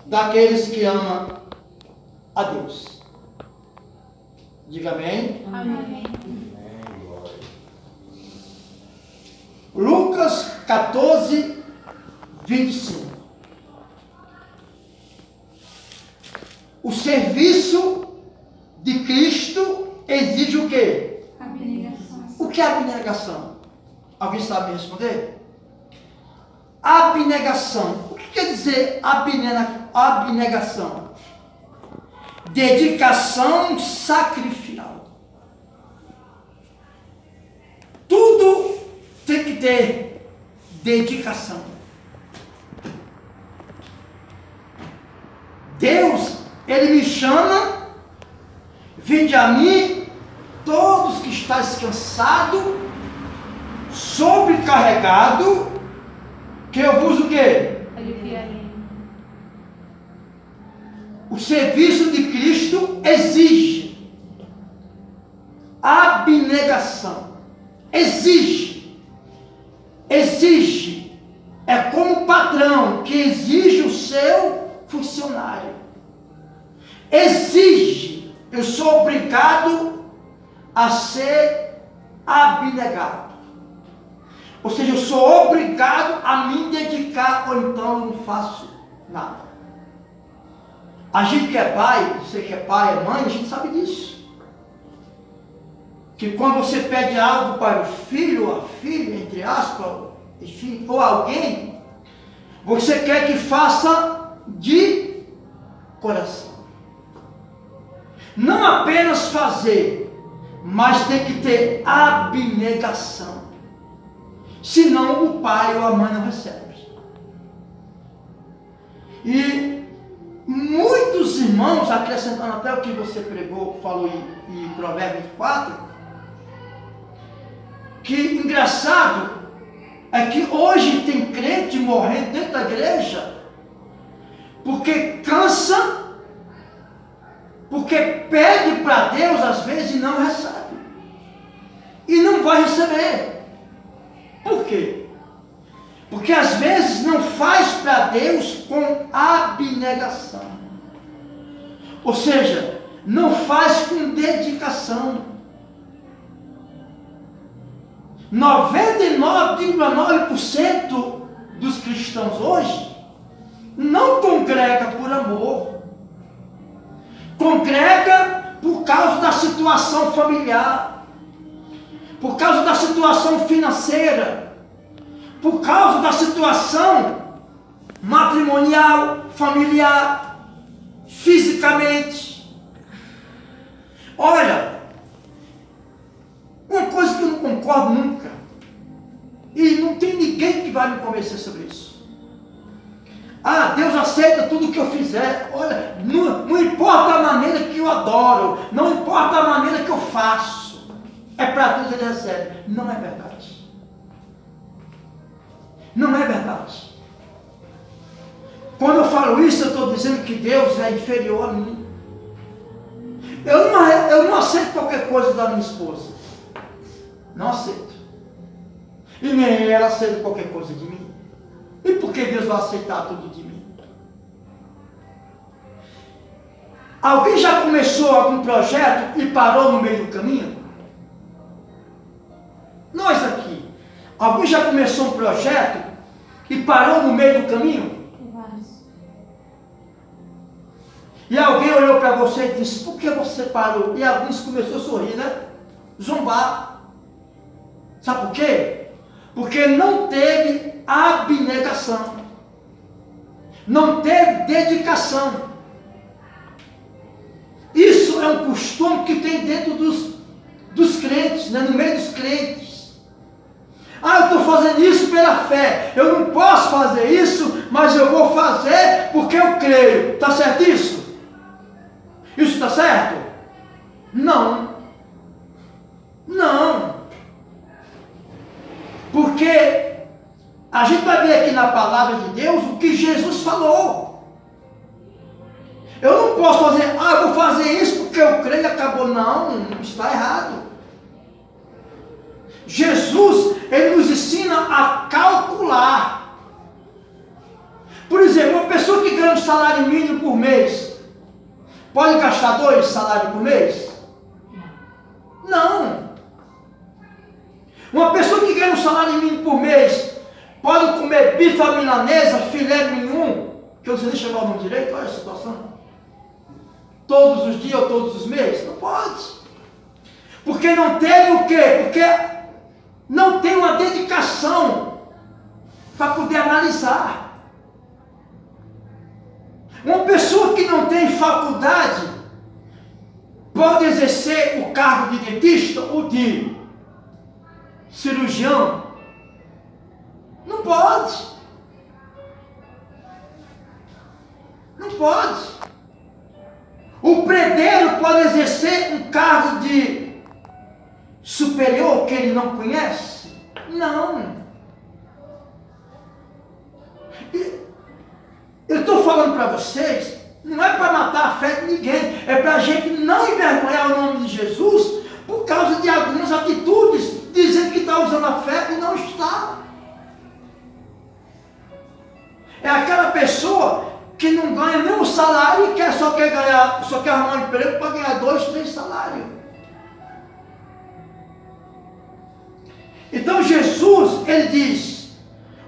daqueles que amam a Deus. Diga amém. Amém. Lucas 14, 25. O serviço de Cristo exige o quê? Abnegação. O que é abnegação? Alguém sabe responder? Abnegação. O que quer dizer abnegação? Dedicação sacrificial. Tudo tem que ter dedicação. Deus, Ele me chama, vinde a mim, todos que estáis cansados, sobrecarregado, que eu vos o quê? Aliviarei. O serviço de Cristo exige abnegação. Exige. É como o patrão que exige o seu funcionário. Exige. Eu sou obrigado a ser abnegado. Ou seja, eu sou obrigado a me dedicar, ou então eu não faço nada. A gente que é pai, você que é pai, é mãe, a gente sabe disso. Que quando você pede algo para o filho ou a filha, entre aspas, enfim, ou alguém, você quer que faça de coração. Não apenas fazer, mas tem que ter abnegação. Senão o pai ou a mãe não recebe. E muitos irmãos, acrescentando até o que você pregou, falou em Provérbios 24, que engraçado é que hoje tem crente morrendo dentro da igreja porque cansa, porque pede para Deus às vezes e não recebe. E não vai receber. Por quê? Porque às vezes não faz para Deus com abnegação. Ou seja, não faz com dedicação. 99,9% dos cristãos hoje não congrega por amor. Congrega por causa da situação familiar, por causa da situação financeira, por causa da situação matrimonial, familiar, fisicamente. Olha, uma coisa que eu não concordo nunca, e não tem ninguém que vai me convencer sobre isso. Ah, Deus aceita tudo que eu fizer. Olha, não importa a maneira que eu adoro, não importa a maneira que eu faço, é para Deus ele recebe. Não é verdade. Não é verdade. Quando eu falo isso, eu estou dizendo que Deus é inferior a mim. Eu não aceito qualquer coisa da minha esposa. Não aceito. E nem ela aceita qualquer coisa de mim. E por que Deus vai aceitar tudo de mim? Alguém já começou algum projeto e parou no meio do caminho? Nós aqui. Alguém já começou um projeto e parou no meio do caminho? E alguém olhou para você e disse, por que você parou? E alguns começaram a sorrir, né? Zombar. Sabe por quê? Porque não teve abnegação. Não teve dedicação. Isso é um costume que tem dentro dos crentes, né? No meio dos crentes. Ah, eu estou fazendo isso pela fé. Eu não posso fazer isso, mas eu vou fazer porque eu creio. Está certo isso? Isso está certo? Não. Não. Porque a gente vai ver aqui na palavra de Deus o que Jesus falou. Eu não posso fazer, eu vou fazer isso porque eu creio e acabou. Não, está errado. Jesus, ele nos ensina a calcular. Por exemplo, uma pessoa que ganha ganha um salário mínimo por mês pode gastar 2 salários por mês? Não. Uma pessoa que ganha um salário mínimo por mês pode comer bife à milanesa, filé mignon, que eu não sei nem chamar o nome direito, olha a situação. Todos os dias ou todos os meses? Não pode. Porque não tem o quê? Porque não tem uma dedicação para poder analisar. Uma pessoa que não tem faculdade pode exercer o cargo de dentista ou de cirurgião? Não pode. Não pode. O predeiro pode exercer um cargo de superior que ele não conhece? Não. Eu estou falando para vocês, não é para matar a fé de ninguém, é para a gente não envergonhar o nome de Jesus por causa de algumas atitudes, dizendo que está usando a fé e não está. É aquela pessoa que não ganha nem um salário e só quer arrumar um emprego para ganhar 2, 3 salários. Então Jesus, ele diz,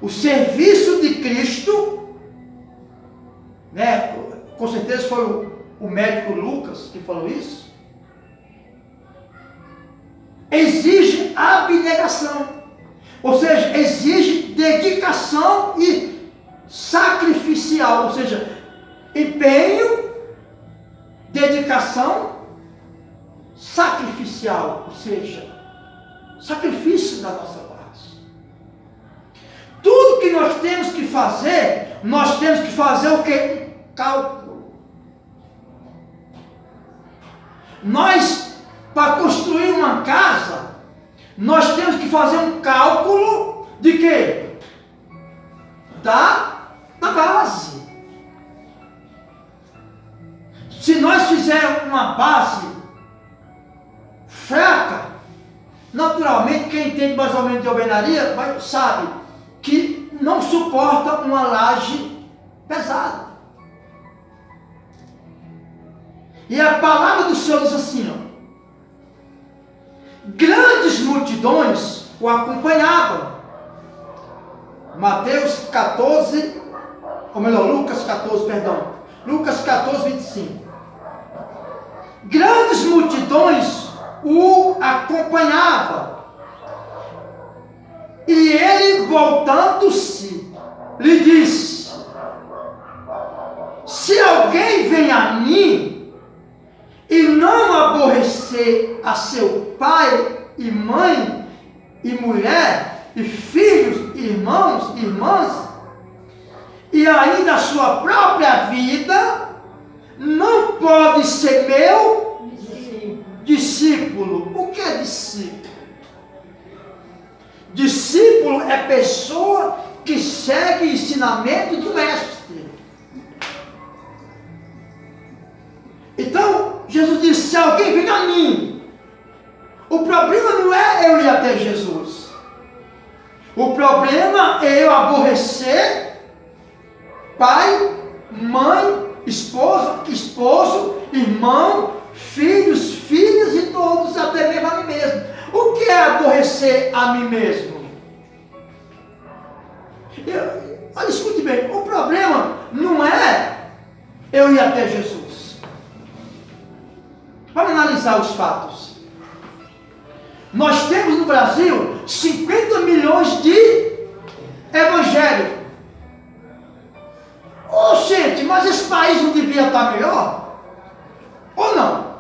o serviço de Cristo, né, com certeza foi o médico Lucas que falou isso, exige abnegação, ou seja, exige dedicação e sacrificial, ou seja, empenho, dedicação, sacrificial, ou seja, sacrifício da nossa parte. Tudo que nós temos que fazer o quê? Cálculo. Nós, para construir uma casa, nós temos que fazer um cálculo de quê? Da base. Se nós fizermos uma base fraca, naturalmente quem entende mais ou menos de alvenaria sabe que não suporta uma laje pesada. E a palavra do Senhor diz assim, ó, grandes multidões o acompanhavam. Mateus 14, ou melhor, Lucas 14, perdão. Lucas 14, 25. Grandes multidões o acompanhavam. E ele, voltando-se, lhe disse, se alguém vem a mim e não aborrecer a seu pai e mãe e mulher e filhos, irmãos e irmãs, e ainda a sua própria vida, não pode ser meu discípulo. O que é discípulo? Discípulo é pessoa que segue o ensinamento do mestre. Então, Jesus disse, se alguém vem a mim, o problema não é eu ir até Jesus. O problema é eu aborrecer pai, mãe, esposo, irmão, filhos, filhas e todos, até mesmo a mim mesmo. O que é aborrecer a mim mesmo? Olha, escute bem, o problema não é eu ir até Jesus. Vamos analisar os fatos. Nós temos no Brasil 50 milhões de evangélicos. Oh, gente, mas esse país não devia estar melhor? Ou não?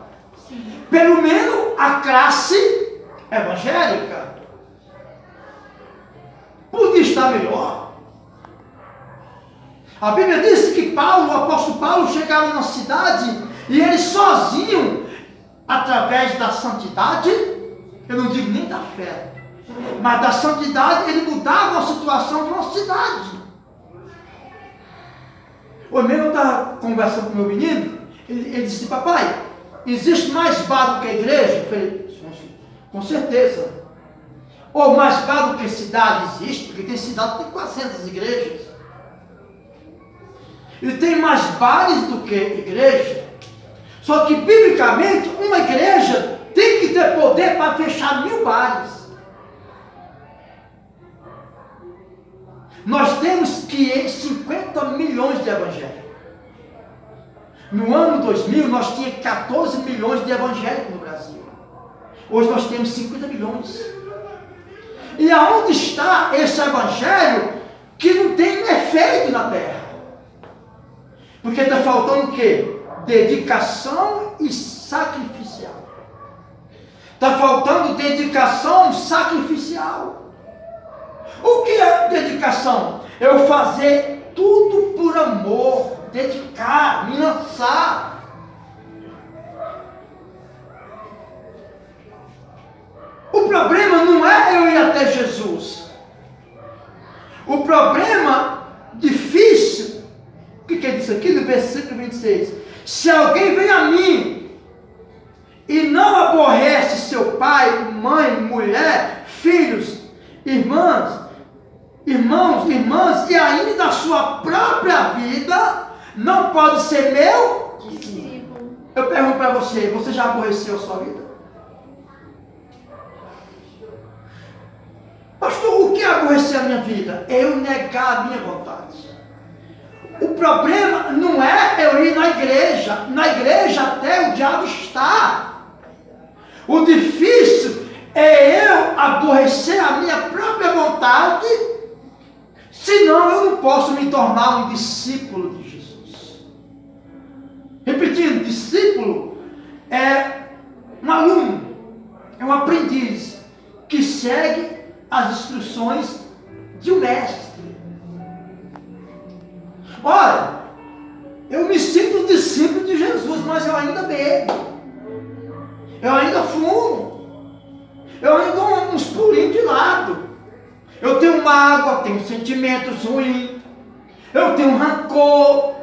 Sim. Pelo menos a classe evangélica podia estar melhor. A Bíblia diz que Paulo, o apóstolo Paulo, chegava na cidade e ele sozinho, através da santidade, eu não digo nem da fé, mas da santidade, ele mudava a situação de uma cidade. Hoje mesmo eu estava conversando com meu menino, ele disse, papai, existe mais bar do que a igreja? Eu falei, com certeza. Ou mais bar do que cidade existe, porque tem cidade que tem 400 igrejas. E tem mais bares do que igreja. Só que, biblicamente, uma igreja tem que ter poder para fechar 1000 bares. Nós temos 50 milhões de evangélicos. No ano 2000, nós tínhamos 14 milhões de evangélicos no Brasil. Hoje nós temos 50 milhões. E aonde está esse evangelho que não tem efeito na terra? Porque está faltando o quê? Dedicação e sacrificial. Está faltando dedicação sacrificial. O que é dedicação? Eu fazer tudo por amor, dedicar, me lançar. O problema não é eu ir até Jesus. O problema difícil, o que é isso aqui no versículo 26? Se alguém vem a mim e não aborrece seu pai, mãe, mulher, filhos, irmãos, irmãs, e ainda a sua própria vida, não pode ser meu discípulo. Eu pergunto para você já aborreceu a sua vida? Pastor, o que é aborrecer a minha vida? É eu negar a minha vontade. O problema não é eu ir na igreja até o diabo está. O difícil é eu aborrecer a minha própria vontade, senão eu não posso me tornar um discípulo de Jesus. Repetindo, discípulo é um aluno, é um aprendiz que segue as instruções de um mestre. Olha, eu me sinto discípulo de Jesus, mas eu ainda bebo, eu ainda fumo, eu ainda dou uns pulinhos de lado, eu tenho mágoa, tenho sentimentos ruins, eu tenho rancor,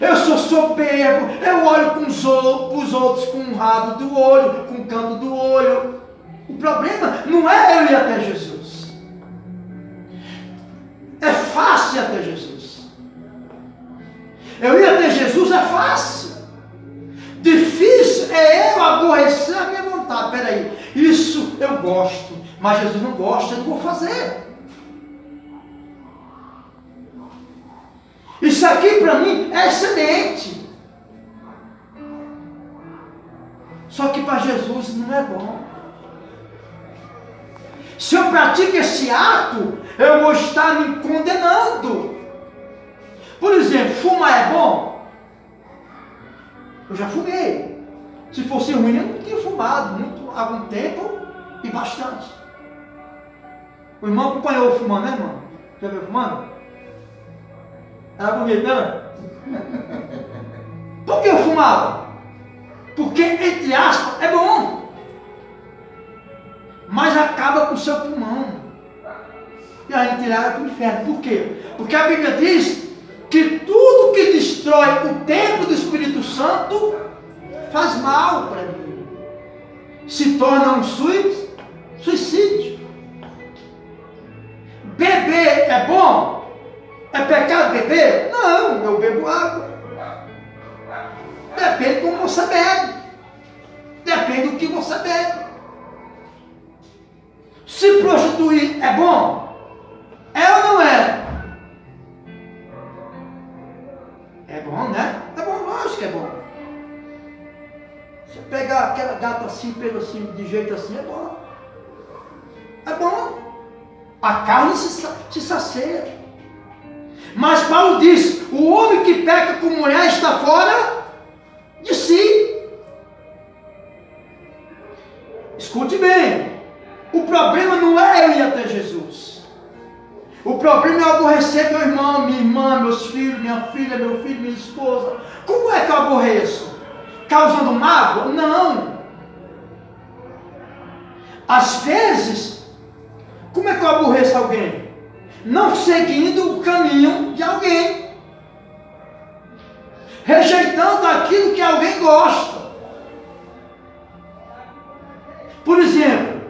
eu sou soberbo, eu olho com os outros com o rabo do olho, com o canto do olho. O problema não é eu ir até Jesus. É fácil ir até Jesus. Eu ir até Jesus é fácil. Difícil é eu aborrecer a minha vontade. Peraí, isso eu gosto, mas Jesus não gosta, eu não vou fazer. Isso aqui para mim é excelente. Só que para Jesus não é bom. Se eu pratico esse ato, eu vou estar me condenando. Por exemplo, fumar é bom? Eu já fumei. Se fosse ruim, eu não tinha fumado muito, há algum tempo e bastante. O irmão acompanhou fumando, né, irmão? Já viu fumando? Era bonito, né? Por que eu fumava? Porque, entre aspas, é bom. Mas acaba com o seu pulmão. E aí tiraram para o inferno. Por quê? Porque a Bíblia diz que tudo que destrói o templo do Espírito Santo faz mal para mim. Se torna um suicídio. Beber é bom? É pecado beber? Não, eu bebo água. Depende de como você bebe. Depende do que você bebe. Se prostituir é bom? É ou não é? É bom, né? É bom, lógico que é bom. Você pegar aquela gata assim, pelo assim, de jeito assim, é bom. É bom. A carne se sacia. Mas Paulo diz, o homem que peca com mulher está fora de si. Escute bem. O problema não é eu ir até Jesus. O problema é eu aborrecer meu irmão, minha irmã, meus filhos, minha filha, meu filho, minha esposa. Como é que eu aborreço? Causando mágoa? Não. Às vezes, como é que eu aborreço alguém? Não seguindo o caminho de alguém. Rejeitando aquilo que alguém gosta. Por exemplo,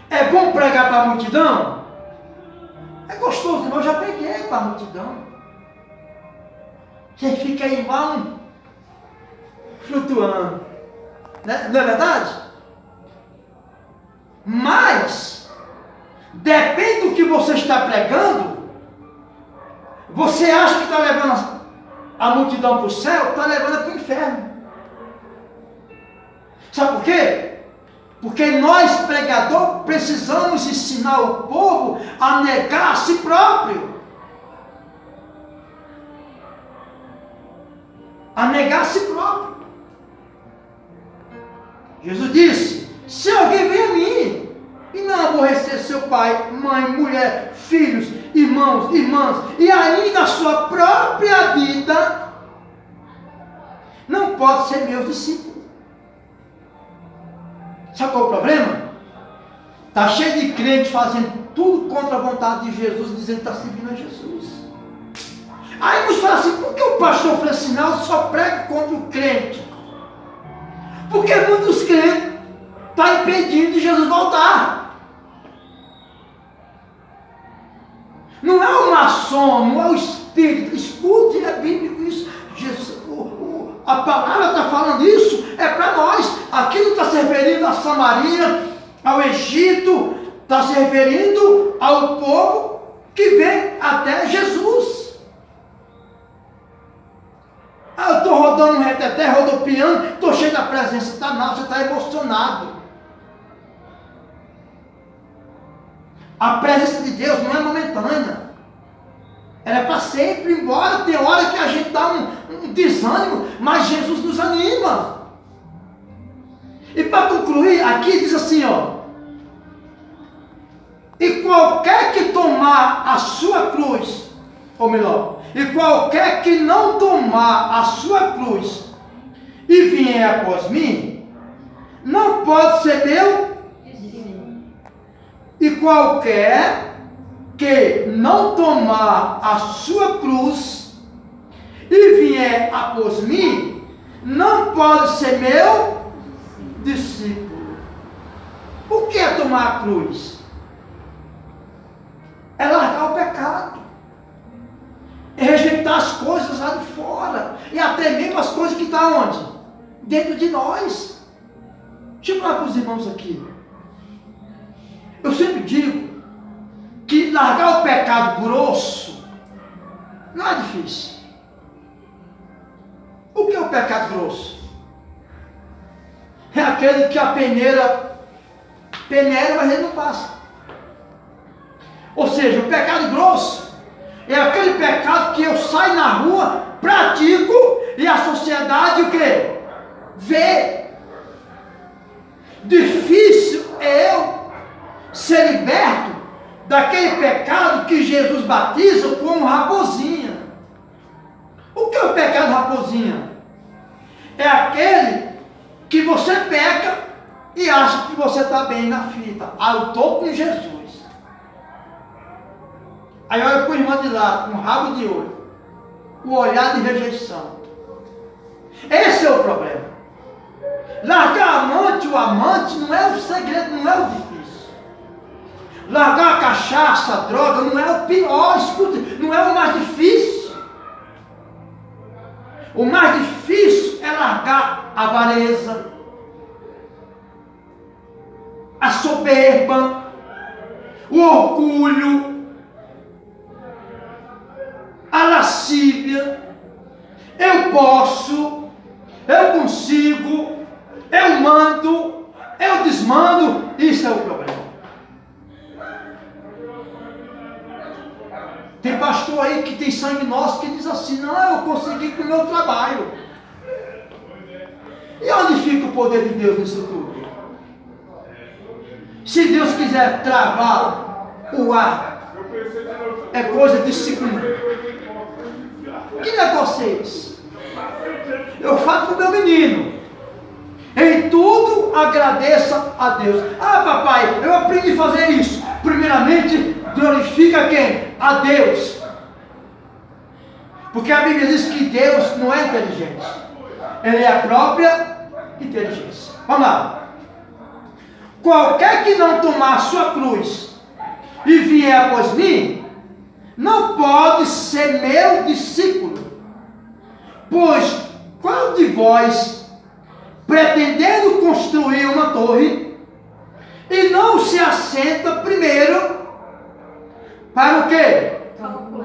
é bom pregar para a multidão? É gostoso, eu já preguei para a multidão. Você fica aí igual flutuando. Né? Não é verdade? Mas, depende do que você está pregando, você acha que está levando a multidão para o céu, está levando para o inferno. Sabe por quê? Porque nós, pregador, precisamos ensinar o povo a negar a si próprio. A negar a si próprio. Jesus disse: se alguém vem a mim e não aborrecer seu pai, mãe, mulher, filhos, irmãos, irmãs, e ainda a sua própria vida, não pode ser meu discípulo. Sabe qual é o problema? Está cheio de crentes fazendo tudo contra a vontade de Jesus, dizendo que está seguindo a Jesus. Aí nos fala assim: por que o pastor Francinaldo só prega contra o crente? Porque muitos crentes estão impedindo de Jesus voltar. Não é o maçom, não é o espírito. Escute, é bíblico isso. Jesus, a palavra está falando isso, é para nós. Aqui não está se referindo a Samaria, ao Egito, está se referindo ao povo que vem até Jesus. Eu estou rodando um reteté, rodopiando, estou cheio da presença da nossa, você está emocionado. A presença de Deus não é momentânea. Ela é para sempre, embora tem hora que a gente dá um desânimo, mas Jesus nos anima. E para concluir, aqui diz assim, ó: e qualquer que tomar a sua cruz, ou melhor, e qualquer que não tomar a sua cruz e vier após mim, não pode ser meu. E qualquer que não tomar a sua cruz e vier após mim, não pode ser meu discípulo. O que é tomar a cruz? É largar o pecado, é rejeitar as coisas lá de fora, e até mesmo as coisas que estão onde? Dentro de nós. Deixa eu falar para os irmãos aqui. Eu sempre digo que largar o pecado grosso não é difícil. O que é o pecado grosso? É aquele que a peneira peneira, mas ele não passa. Ou seja, o pecado grosso é aquele pecado que eu saio na rua, pratico, e a sociedade o quê? Vê. Difícil é eu ser liberto daquele pecado que Jesus batiza como raposinha. O que é o pecado raposinha? É aquele que você peca e acha que você está bem na fita. Eu estou com Jesus. Aí olha para o irmão de lado, com um rabo de olho, o olhar de rejeição. Esse é o problema. Largar a amante, o amante, não é o segredo, não é o difícil. Largar a cachaça, a droga, não é o pior, escute, não é o mais difícil. O mais difícil é largar a avareza, a soberba, o orgulho, a lascívia. Eu posso, eu consigo, eu mando, eu desmando. Isso é o problema. Tem pastor aí que tem sangue nosso que diz assim: não, eu consegui com o meu trabalho. E onde fica o poder de Deus nisso tudo? Se Deus quiser travar o ar, é coisa de segundo. Que negócio é esse? Eu falo para o meu menino: em tudo agradeça a Deus. Papai, eu aprendi a fazer isso. Primeiramente, glorifica quem? A Deus. Porque a Bíblia diz que Deus não é inteligente. Ele é a própria inteligência. Vamos lá. Qualquer que não tomar a sua cruz e vier após mim, não pode ser meu discípulo. Pois qual de vós, pretendendo construir uma torre, e não se assenta primeiro para o quê?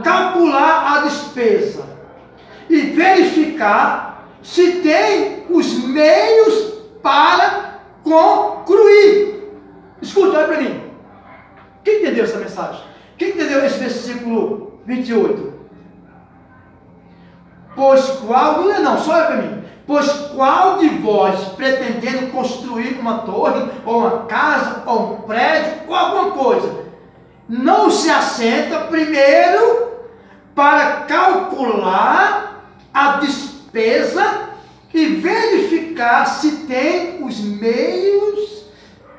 Calcular a despesa e verificar se tem os meios para concluir. Escuta, olha para mim. Quem entendeu essa mensagem? Quem entendeu esse versículo 28? Pois qual, não, só olha para mim. Pois qual de vós, pretendendo construir uma torre, ou uma casa, ou um prédio, ou alguma coisa, não se assenta primeiro para calcular a despesa e verificar se tem os meios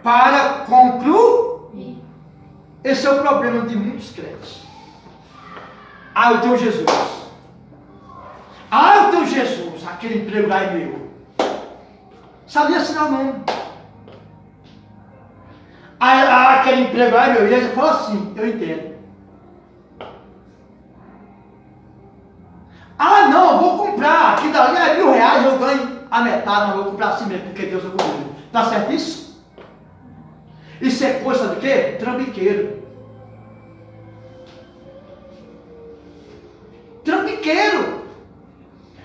para concluir? Esse é o problema de muitos crentes. Ah, eu tenho Jesus. Ah, eu tenho Jesus. Aquele emprego lá é meu. Sabia assinar o nome. Aquele emprego lá é meu. E ele fala assim, eu entendo. Ah, não, eu vou comprar. Aqui dali é R$1.000, eu ganho a metade, mas eu vou comprar assim mesmo, porque Deus é comigo. Tá certo isso? Isso é coisa de quê? Trambiqueiro. Trambiqueiro.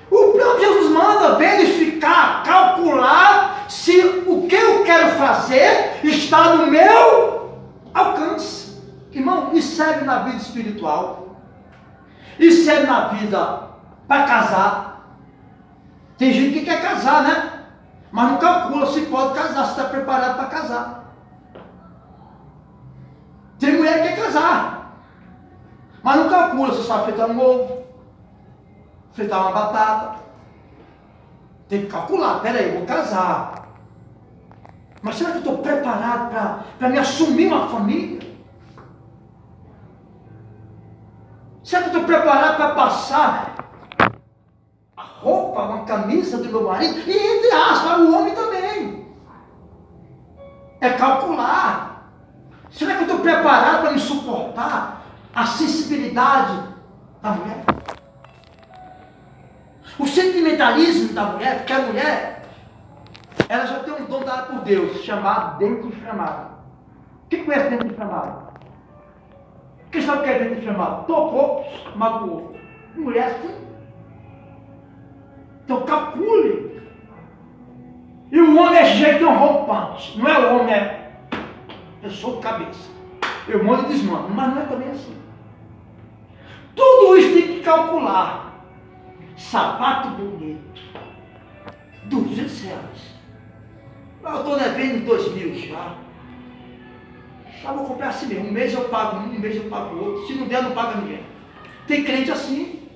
O próprio Jesus manda verificar, calcular se o que eu quero fazer está no meu alcance. Irmão, isso serve na vida espiritual. Isso serve na vida para casar. Tem gente que quer casar, né? Mas não calcula se pode casar, se está preparado para casar. Tem mulher que quer casar, mas não calcula se sabe fritar um ovo, fritar uma batata. Tem que calcular, peraí, eu vou casar. Mas será que eu estou preparado para me assumir uma família? Será que eu estou preparado para passar a roupa, uma camisa do meu marido? E entre aspas, o homem também. É calcular. Será que eu estou preparado para me suportar a sensibilidade da mulher? O sentimentalismo da mulher, porque a mulher, ela já tem um dom dado por Deus, chamado dente inflamado. Quem conhece dente inflamado? Quem sabe o que é dente inflamado? Tocou, magoou. Mulher sim. Então calcule. E o homem é jeito rompante. Não é o homem, é eu sou cabeça. Eu mando e desmando. Mas não é também assim. Tudo isso tem que calcular. Sapato bonito. R$200. Eu estou devendo 2.000 já. Já vou comprar assim mesmo. Um mês eu pago um mês eu pago outro. Se não der, não paga ninguém. Tem crente assim.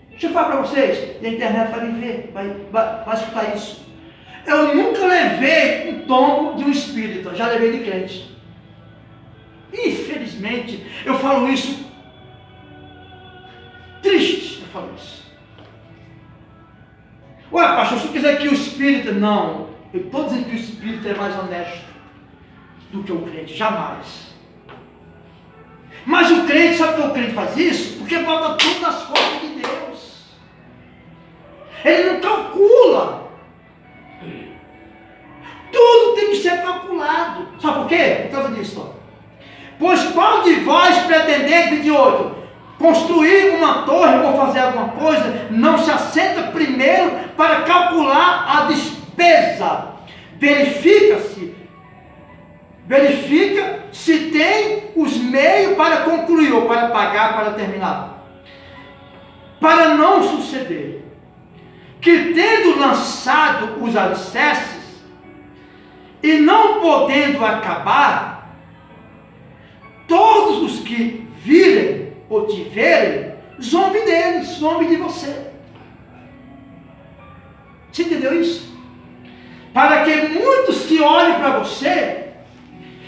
Deixa eu falar para vocês. Na internet vai me ver. Vai escutar isso. Eu nunca levei um tombo de um espírita, já levei de crente. Infelizmente, eu falo isso triste, eu falo isso. Ué, pastor, se eu quiser que o espírita, não, eu estou dizendo que o espírita é mais honesto do que o crente, jamais. Mas o crente, sabe por que o crente faz isso? Porque bota tudo nas costas de Deus. Ele não calcula. Tudo tem que ser calculado. Sabe por quê? Por causa disso. Ó. Pois qual de vós, pretendente de outro, construir uma torre ou fazer alguma coisa, não se assenta primeiro para calcular a despesa? Verifica se tem os meios para concluir, ou para pagar, para terminar. Para não suceder que, tendo lançado os alicerces, e não podendo acabar, todos os que virem ou te verem, zombe deles, zombe de você. Você entendeu isso? Para que muitos que olhem para você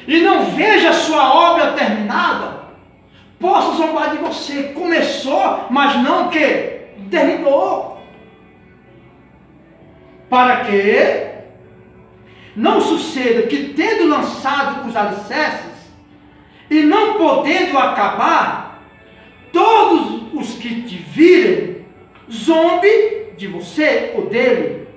e não vejam a sua obra terminada, possam zombar de você. Começou, mas não que terminou. Para que não suceda que, tendo lançado os alicerces e não podendo acabar, todos os que te zombe de você ou dele,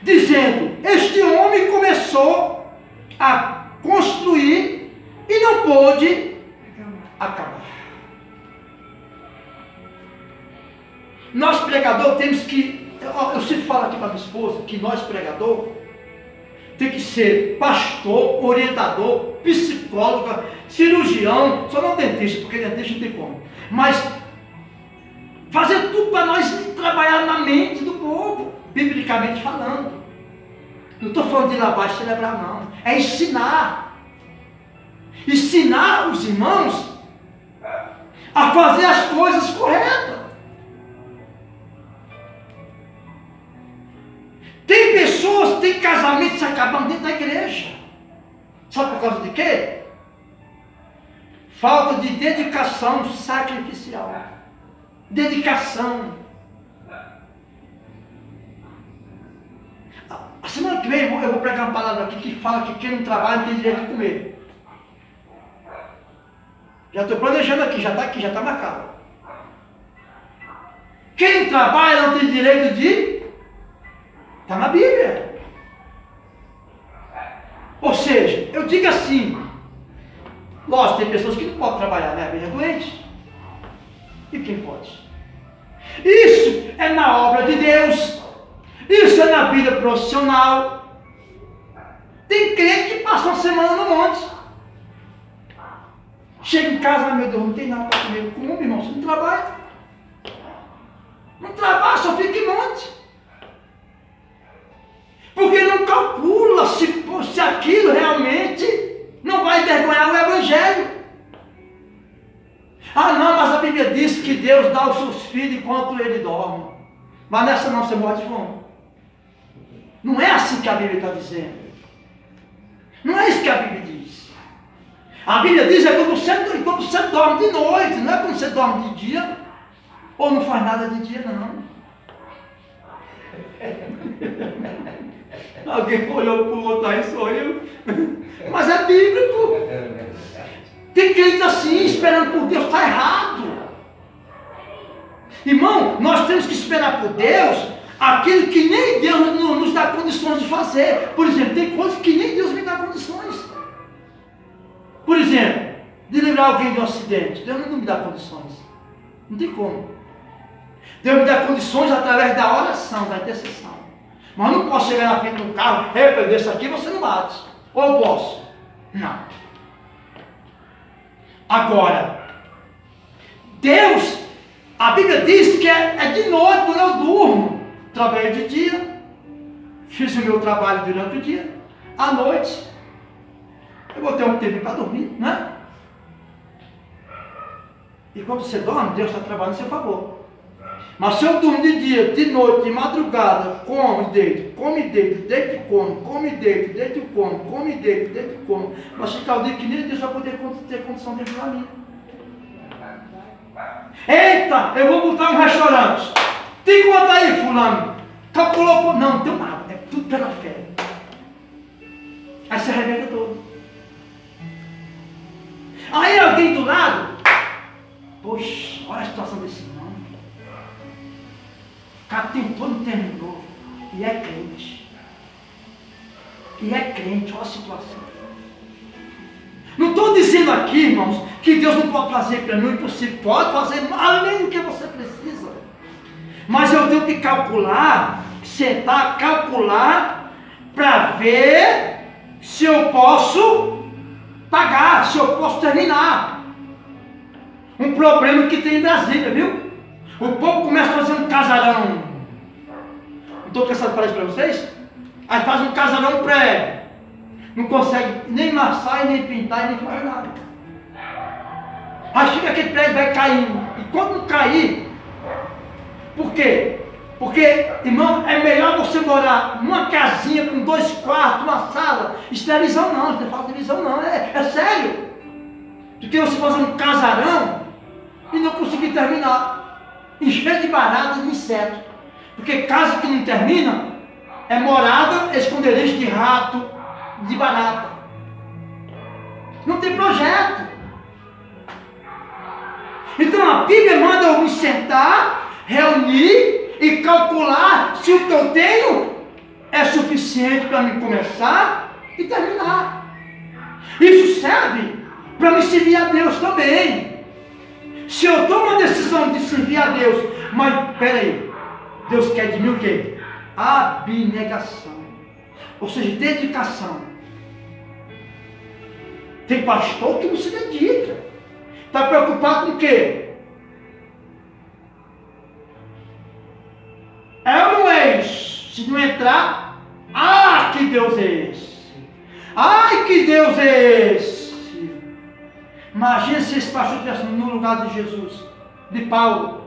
dizendo: este homem começou a construir e não pôde acabar. Nós pregadores temos que, eu sempre falo aqui para minha esposa, que nós pregadores tem que ser pastor, orientador, psicólogo, cirurgião, só não dentista, porque dentista não tem como, mas fazer tudo para nós trabalhar na mente do povo, biblicamente falando. Não estou falando de lavagem cerebral, não. É ensinar. Ensinar os irmãos a fazer as coisas corretas. Tem pessoas, tem casamentos acabando dentro da igreja. Sabe por causa de quê? Falta de dedicação sacrificial. Dedicação. A semana que vem eu vou pregar uma palavra aqui que fala que quem não trabalha não tem direito de comer. Já estou planejando aqui, já está aqui, já está marcado. Quem não trabalha não tem direito de... Está na Bíblia. Ou seja, eu digo assim, lógico, tem pessoas que não podem trabalhar, né? A vida é doente. E quem pode? Isso é na obra de Deus. Isso é na vida profissional. Tem crente que passa uma semana no monte. Chega em casa, meu Deus, não tem nada para comer. Como, irmão? Você não trabalha? Não trabalha, só fica em monte. Porque não calcula se aquilo realmente não vai envergonhar o Evangelho. Ah não, mas a Bíblia diz que Deus dá aos seus filhos enquanto ele dorme. Mas nessa não, você morre de fome. Não é assim que a Bíblia está dizendo. Não é isso que a Bíblia diz. A Bíblia diz é quando você dorme de noite, não é quando você dorme de dia, ou não faz nada de dia, não. Alguém olhou para o outro aí, sou eu. Mas é bíblico. Tem crente assim, esperando por Deus, está errado. Irmão, nós temos que esperar por Deus aquilo que nem Deus nos dá condições de fazer. Por exemplo, tem coisas que nem Deus me dá condições. Por exemplo, de livrar alguém de um acidente. Deus não me dá condições. Não tem como. Deus me dá condições através da oração, da intercessão. Mas eu não posso chegar na frente de um carro, perder isso aqui, você não bate. Ou eu posso? Não. Agora, Deus, a Bíblia diz que é de noite, quando eu durmo. Trabalhei de dia, fiz o meu trabalho durante o dia, à noite, eu vou ter um tempo para dormir, né? E quando você dorme, Deus está trabalhando a seu favor. Mas se eu durmo de dia, de noite, de madrugada, come e deito, deito e come e deito, deito e come e deito e come, mas ficar o dia que nem Deus vai poder ter condição de ajudar a mim. Eita, eu vou botar um restaurante. Tem quanto aí, fulano? Calculou? Não, não tem nada, é tudo pela fé. Aí você arrebenta todo. Aí alguém do lado, poxa, olha a situação desse irmão. O cara tentou, não terminou. E é crente. Olha a situação. Não estou dizendo aqui, irmãos, que Deus não pode fazer para mim o impossível. Pode fazer além do que você precisa. Mas eu tenho que calcular, sentar, calcular, para ver se eu posso pagar, se eu posso terminar. Um problema que tem em Brasília, viu? O povo começa a fazer um casarão. Não estou cansado de falar isso para vocês? Aí faz um casarão prédio. Não consegue nem massar, nem pintar, nem fazer nada. Aí fica aquele prédio vai caindo. E quando não cair, por quê? Porque, irmão, é melhor você morar numa casinha com 2 quartos, uma sala. Isso não é visão não, isso não fala de visão não, é sério. Do que você fazer um casarão e não conseguir terminar. Encher de barata, de inseto. Porque casa que não termina é morada, esconderijo de rato, de barata. Não tem projeto. Então a Bíblia manda eu me sentar, reunir e calcular se o que eu tenho é suficiente para me começar e terminar. Isso serve para me servir a Deus também. Se eu tomo a decisão de servir a Deus, mas peraí, Deus quer de mim o quê? Abnegação, ou seja, dedicação. Tem pastor que não se dedica, está preocupado com o quê? É ou não é isso? Se não entrar, que Deus é esse? Ai, que Deus é esse? Imagina se esse pastor estivesse no lugar de Jesus, de Paulo,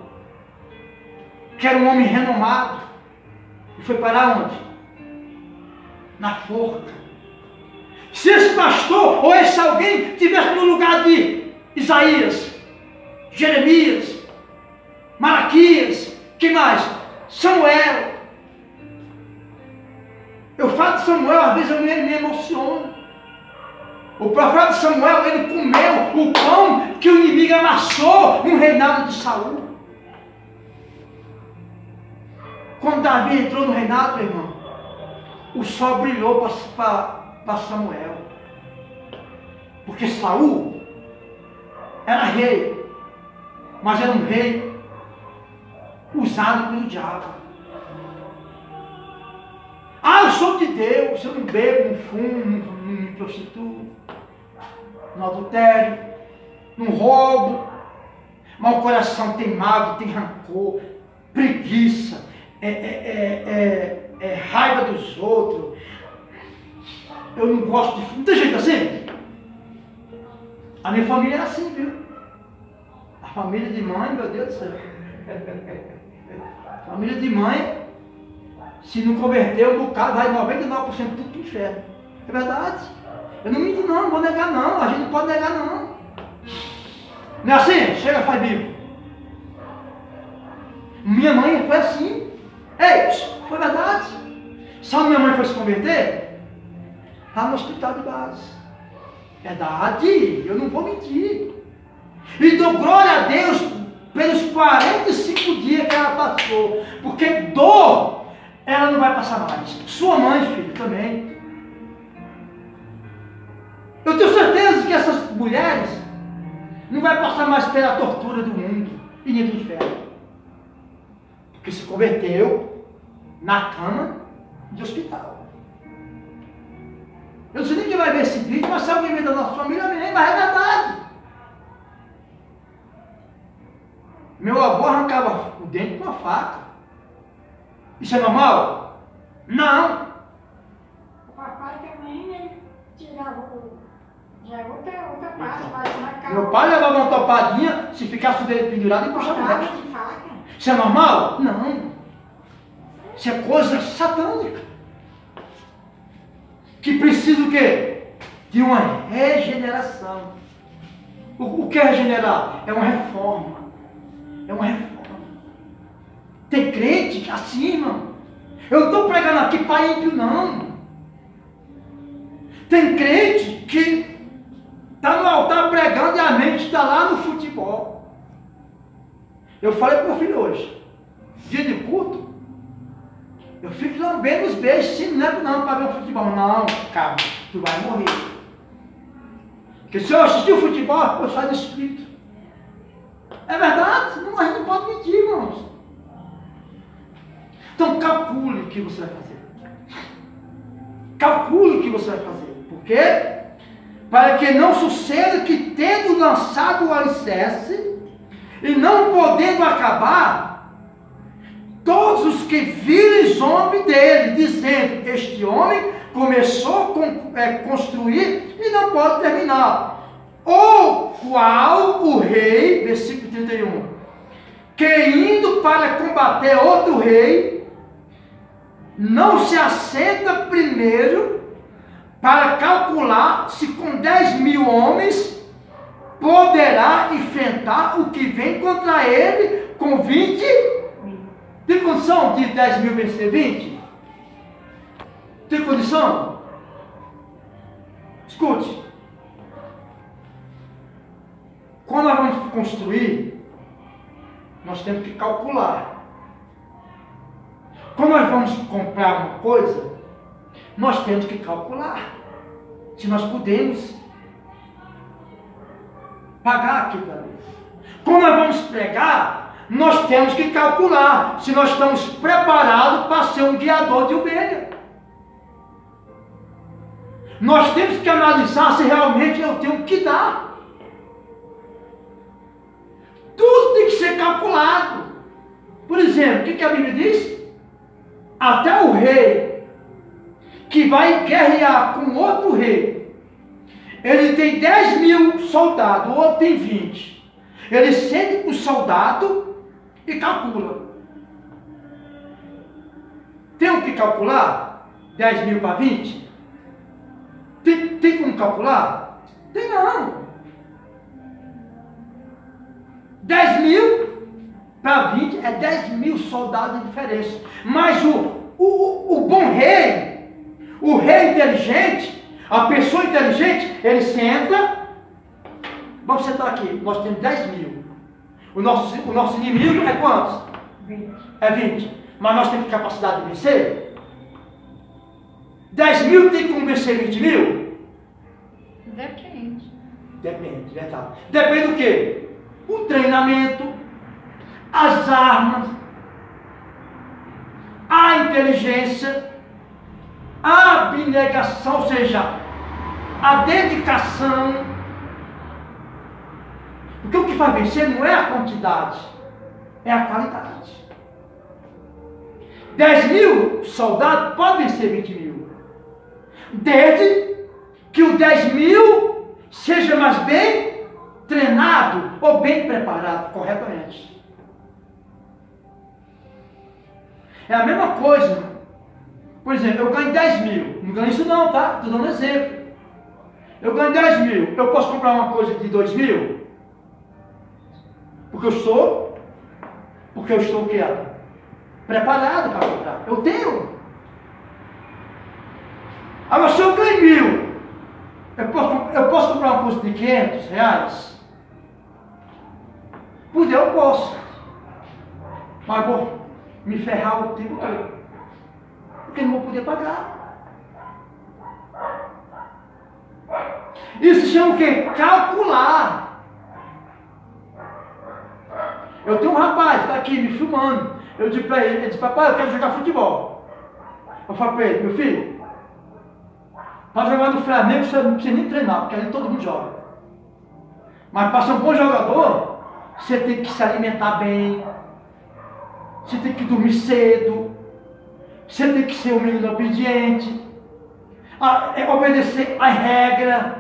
que era um homem renomado, e foi parar onde? Na forca. Se esse pastor ou esse alguém estivesse no lugar de Isaías, Jeremias, Malaquias, quem mais? Samuel. Eu falo de Samuel, às vezes eu me emociono. O profeta Samuel, ele comeu o pão que o inimigo amassou no reinado de Saul. Quando Davi entrou no reinado, meu irmão, o sol brilhou para Samuel. Porque Saul era rei, mas era um rei usado pelo diabo. Eu sou de Deus, eu não bebo, não fumo, não me prostituo, não adultério, não roubo, mas o coração tem mágoa, tem rancor, preguiça, raiva dos outros. Eu não gosto de fumo. Não tem jeito assim? A minha família é assim, viu? A família de mãe, meu Deus do céu. Família de mãe, se não converter um bocado, vai 99% tudo para o inferno. É verdade. Eu não minto não vou negar não. A gente não pode negar não. Não é assim? Chega, faz bico. Minha mãe foi assim. Ei, foi verdade. Sabe minha mãe foi se converter? Lá no hospital de base. Verdade, eu não vou mentir. E dou glória a Deus pelos 45 dias que ela passou. Porque dor, ela não vai passar mais. Sua mãe, filho, também. Eu tenho certeza que essas mulheres não vai passar mais pela tortura do mundo e nem do inferno. Porque se converteu na cama de hospital. Eu não sei nem quem vai ver esse vídeo, mas se alguém vem da nossa família, mas é verdade. Meu avô arrancava o dente com uma faca. Isso é normal? Não. O papai também, ele tirava outra parte, mas marcava. Meu pai levava uma topadinha, se ficasse o dedo pendurado e puxava o resto. De faca. Isso é normal? Não. Isso é coisa satânica. Que precisa o quê? De uma regeneração. O que é regenerar? É uma reforma. É uma reforma. Tem crente assim, irmão. Eu não estou pregando aqui para ímpio, não. Tem crente que está no altar pregando e a mente está lá no futebol. Eu falei para o meu filho hoje, dia de culto, eu fico lambendo os beijos, se não é para ver o futebol. Não, cara, tu vai morrer. Porque se eu assistir o futebol, eu saio do espírito. É verdade? Não, a gente não pode mentir, irmãos. Então calcule o que você vai fazer. Calcule o que você vai fazer. Por quê? Para que não suceda que, tendo lançado o alicerce e não podendo acabar, todos os que virem zombem dele, dizendo: este homem começou a construir e não pode terminar. O qual o rei, versículo 31, que indo para combater outro rei, não se assenta primeiro para calcular se com 10.000 homens poderá enfrentar o que vem contra ele com 20. Tem condição de 10.000 vencer 20? Tem condição? Escute. Quando nós vamos construir, nós temos que calcular. Quando nós vamos comprar uma coisa, nós temos que calcular se nós podemos pagar aquilo ali. Quando nós vamos pregar, nós temos que calcular se nós estamos preparados para ser um guiador de ovelha. Nós temos que analisar se realmente eu tenho que dar. Tudo tem que ser calculado. Por exemplo, o que a Bíblia diz? Até o rei que vai guerrear com outro rei, ele tem 10.000 soldados, o outro tem 20. Ele sente o soldado e calcula. Tem que calcular 10.000 para 20? Tem como calcular? Tem não. 10.000 para 20 é 10.000 soldados de diferença. Mas o bom rei, o rei inteligente, a pessoa inteligente, ele senta. Vamos sentar aqui, nós temos 10.000. O nosso inimigo é quantos? 20. É 20. Mas nós temos capacidade de vencer? 10.000 tem como vencer 20.000? Depende. Depende, verdade. Depende do quê? O treinamento, as armas, a inteligência, a abnegação, ou seja, a dedicação. Porque o que faz vencer não é a quantidade, é a qualidade. 10.000 soldados podem vencer 20.000, desde que o 10.000 seja mais bem treinado ou bem preparado corretamente. É a mesma coisa. Por exemplo, eu ganho 10.000. Não ganho isso não, tá? Estou dando um exemplo. Eu ganho 10.000. Eu posso comprar uma coisa de 2.000? Porque eu estou o quê? Preparado para comprar. Eu tenho. Agora, se eu ganho 1.000, eu posso comprar uma coisa de R$500? Poder eu posso. Mas vou me ferrar o tempo todo. Porque não vou poder pagar. Isso chama o quê? Calcular. Eu tenho um rapaz que está aqui me filmando. Eu digo para ele disse, papai, eu quero jogar futebol. Eu falo para ele, meu filho, para jogar no Flamengo você não precisa nem treinar, porque ali todo mundo joga. Mas para ser um bom jogador, você tem que se alimentar bem, você tem que dormir cedo, você tem que ser um menino obediente, obedecer às regras.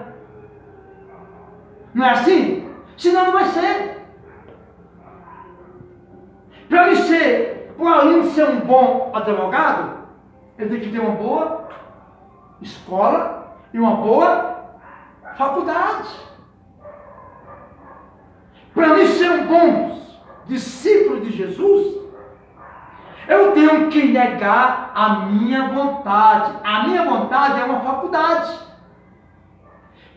Não é assim? Senão não vai ser. Para o aluno ser um bom advogado, ele tem que ter uma boa escola e uma boa faculdade. Para mim ser um bom discípulo de Jesus, eu tenho que negar a minha vontade. A minha vontade é uma faculdade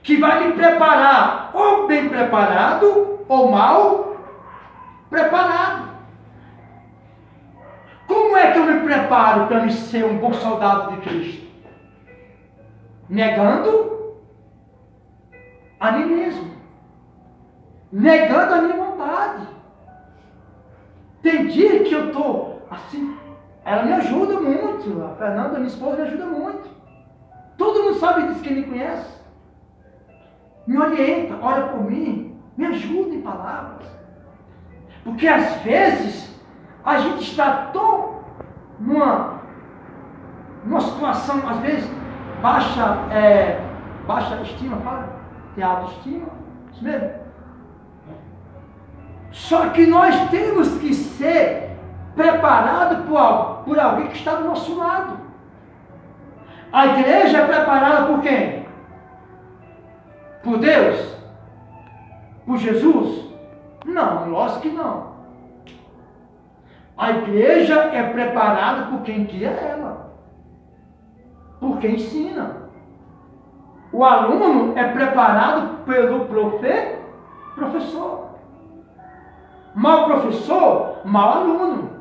que vai me preparar ou bem preparado ou mal preparado. Como é que eu me preparo para me ser um bom soldado de Cristo? Negando a mim mesmo. Negando a minha vontade. Tem dia que eu estou assim, ela me ajuda muito. A Fernanda, minha esposa, me ajuda muito. Todo mundo sabe disso, quem me conhece. Me orienta, ora por mim, me ajuda em palavras. Porque às vezes a gente está tão numa situação, às vezes, baixa estima, tem autoestima, isso mesmo. Só que nós temos que ser preparados por alguém que está do nosso lado. A igreja é preparada por quem? Por Deus? Por Jesus? Não, lógico que não. A igreja é preparada por quem guia ela, por quem ensina. O aluno é preparado pelo professor. mau professor, mau aluno.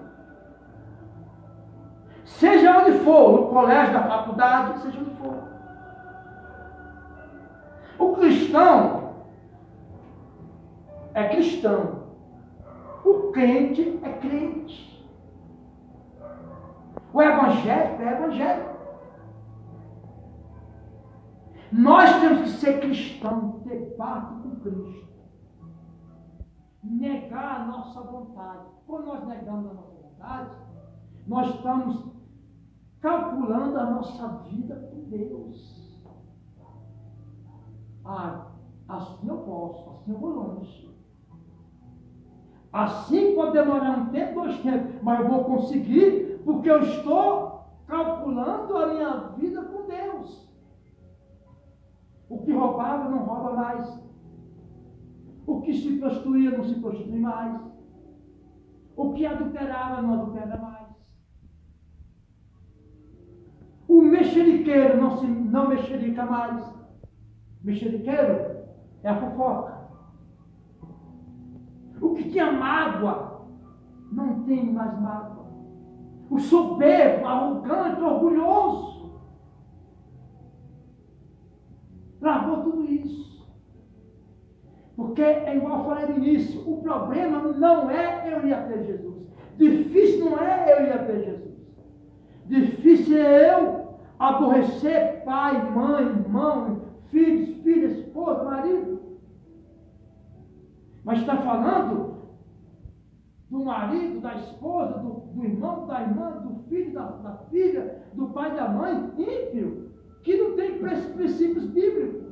Seja onde for, no colégio, na faculdade, seja onde for. O cristão é cristão. O crente é crente. O evangélico é evangélico. Nós temos que ser cristãos, ter parte com Cristo. Negar a nossa vontade. Quando nós negamos a nossa vontade, nós estamos calculando a nossa vida com Deus. Ah, assim eu posso, assim eu vou longe. Assim pode demorar um tempo, 2 tempos, mas eu vou conseguir, porque eu estou calculando a minha vida com Deus. O que roubava não rouba mais. O que se prostituía não se prostitui mais. O que adulterava não adultera mais. O mexeriqueiro não mexerica mais. Mexeriqueiro é a fofoca. O que tinha mágoa não tem mais mágoa. O soberbo, arrogante, orgulhoso, largou tudo isso. Porque é igual eu falei no início, o problema não é eu ir até Jesus. Difícil não é eu ir até Jesus. Difícil é eu aborrecer pai, mãe, irmão, filhos, filha, esposa, marido. Mas está falando do marido, da esposa, do irmão, da irmã, do filho, da filha, do pai e da mãe, ímpio, que não tem princípios bíblicos.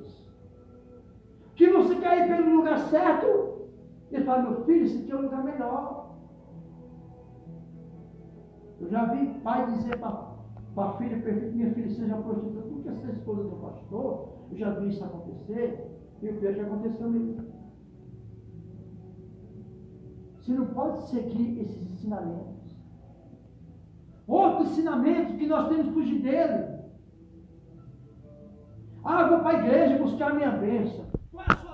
Que você quer ir pelo lugar certo, ele fala, meu filho, esse aqui é um lugar melhor. Eu já vi pai dizer para a filha, minha filha seja prostituta, porque essa esposa do pastor, eu já vi isso acontecer, e o pior que aconteceu mesmo. Você não pode seguir esses ensinamentos. Outro ensinamento que nós temos que fugir dele. Ah, eu vou para a igreja buscar a minha bênção. Qual é a sua